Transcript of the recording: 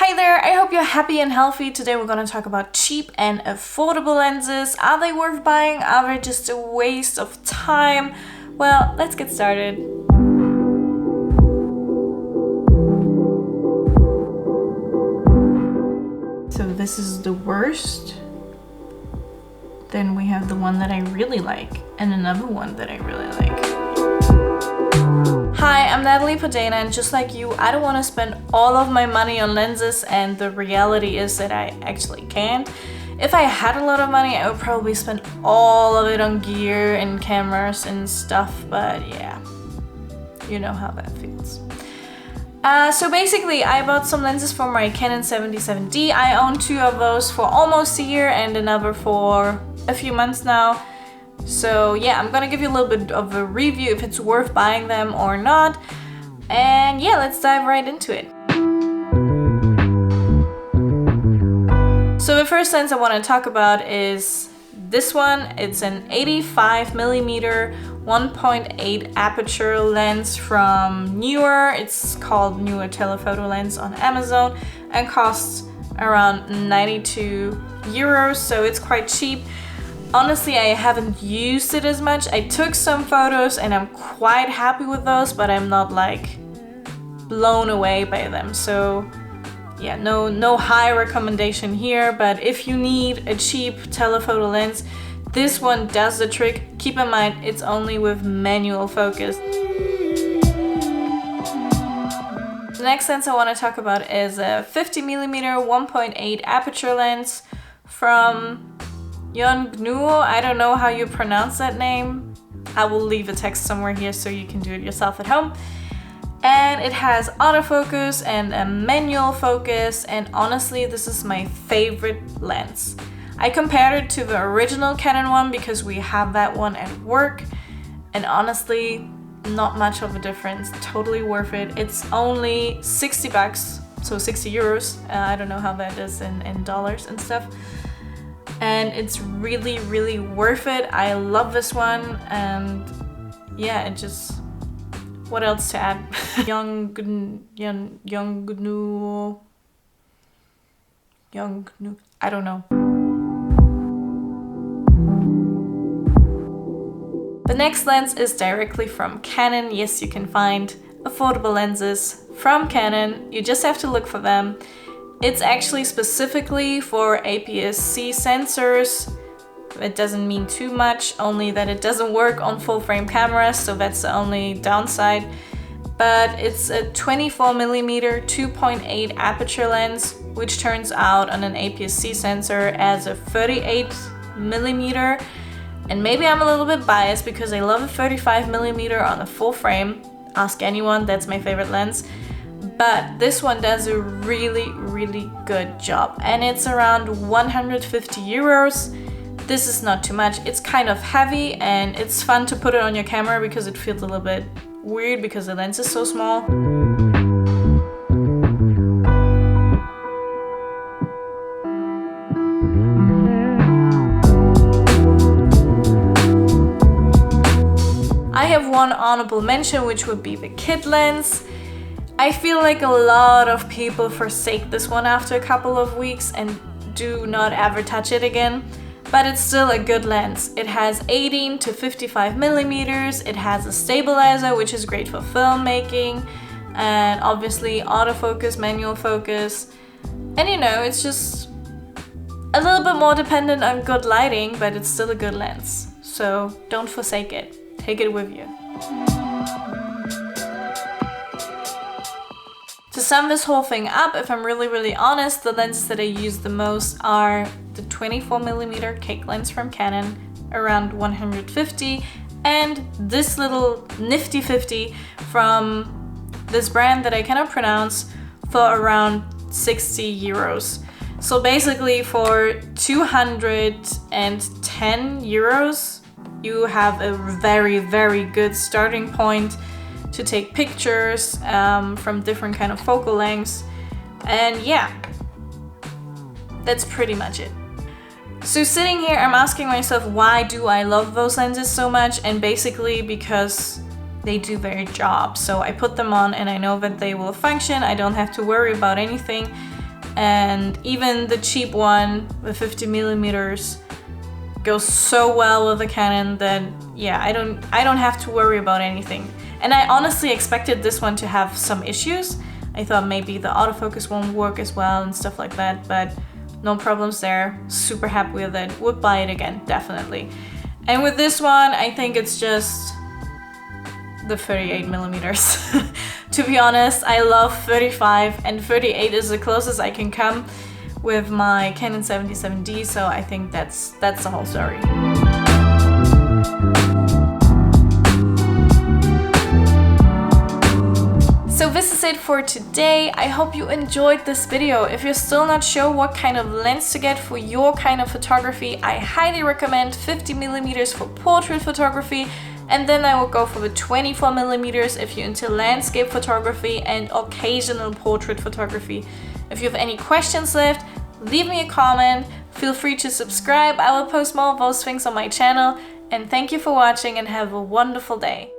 Hi there, I hope you're happy and healthy. Today we're going to talk about cheap and affordable lenses. Are they worth buying? Are they just a waste of time? Well, let's get started. So this is the worst. Then we have the one that I really like and another one that I really like. Hi, I'm Natalie Podana, and just like you, I don't want to spend all of my money on lenses, and the reality is that I actually can't. If I had a lot of money, I would probably spend all of it on gear and cameras and stuff, but yeah, you know how that feels. So basically, I bought some lenses for my Canon 77D. I own two of those for almost a year and another for a few months now. So yeah, I'm gonna give you a little bit of a review if it's worth buying them or not. And yeah, let's dive right into it. So the first lens I want to talk about is this one. It's an 85mm 1.8 aperture lens from Newer. It's called Newer Telephoto Lens on Amazon and costs around 92 euros, so it's quite cheap. Honestly, I haven't used it as much. I took some photos and I'm quite happy with those, but I'm not like blown away by them. So yeah, no high recommendation here, but if you need a cheap telephoto lens, this one does the trick. Keep in mind, it's only with manual focus. The next lens I want to talk about is a 50mm 1.8 aperture lens from Yongnuo. I don't know how you pronounce that name. I will leave a text somewhere here so you can do it yourself at home. And it has autofocus and a manual focus, and honestly, this is my favorite lens. I compared it to the original Canon one because we have that one at work, and honestly, not much of a difference. Totally worth it. It's only 60 bucks, so 60 euros. I don't know how that is in dollars and stuff. And it's really, really worth it. I love this one, and yeah, it just, what else to add? Yongnuo, I don't know. The next lens is directly from Canon. Yes, you can find affordable lenses from Canon. You just have to look for them. It's actually specifically for APS-C sensors. It doesn't mean too much, only that it doesn't work on full frame cameras, so that's the only downside. But it's a 24mm 2.8 aperture lens, which turns out on an APS-C sensor as a 38mm. And maybe I'm a little bit biased because I love a 35mm on a full frame. Ask anyone, that's my favorite lens. But this one does a really, really good job, and it's around 150 euros. This is not too much. It's kind of heavy, and it's fun to put it on your camera because it feels a little bit weird because the lens is so small. I have one honorable mention, which would be the kit lens. I feel like a lot of people forsake this one after a couple of weeks and do not ever touch it again, but it's still a good lens. It has 18 to 55mm, it has a stabilizer, which is great for filmmaking, and obviously autofocus, manual focus, and you know, it's just a little bit more dependent on good lighting, but it's still a good lens. So don't forsake it, take it with you. To sum this whole thing up, if I'm really honest, the lenses that I use the most are the 24mm cake lens from Canon, around 150, and this little nifty 50 from this brand that I cannot pronounce for around 60 euros. So basically for 210 euros, you have a very, very good starting point to take pictures from different kind of focal lengths. And yeah, that's pretty much it. So sitting here, I'm asking myself, why do I love those lenses so much? And basically because they do their job. So I put them on and I know that they will function. I don't have to worry about anything. and even the cheap one with 50mm goes so well with the Canon that yeah, I don't have to worry about anything. And I honestly expected this one to have some issues. I thought maybe the autofocus won't work as well and stuff like that, but no problems there. Super happy with it. Would buy it again, definitely. And with this one, I think it's just the 38mm. To be honest, I love 35 and 38 is the closest I can come with my Canon 77D, so I think that's the whole story. So this is it for today. I hope you enjoyed this video. If you're still not sure what kind of lens to get for your kind of photography, I highly recommend 50mm for portrait photography, and then I will go for the 24mm if you're into landscape photography and occasional portrait photography. If you have any questions left, leave me a comment. Feel free to subscribe. I will post more of those things on my channel. And thank you for watching and have a wonderful day.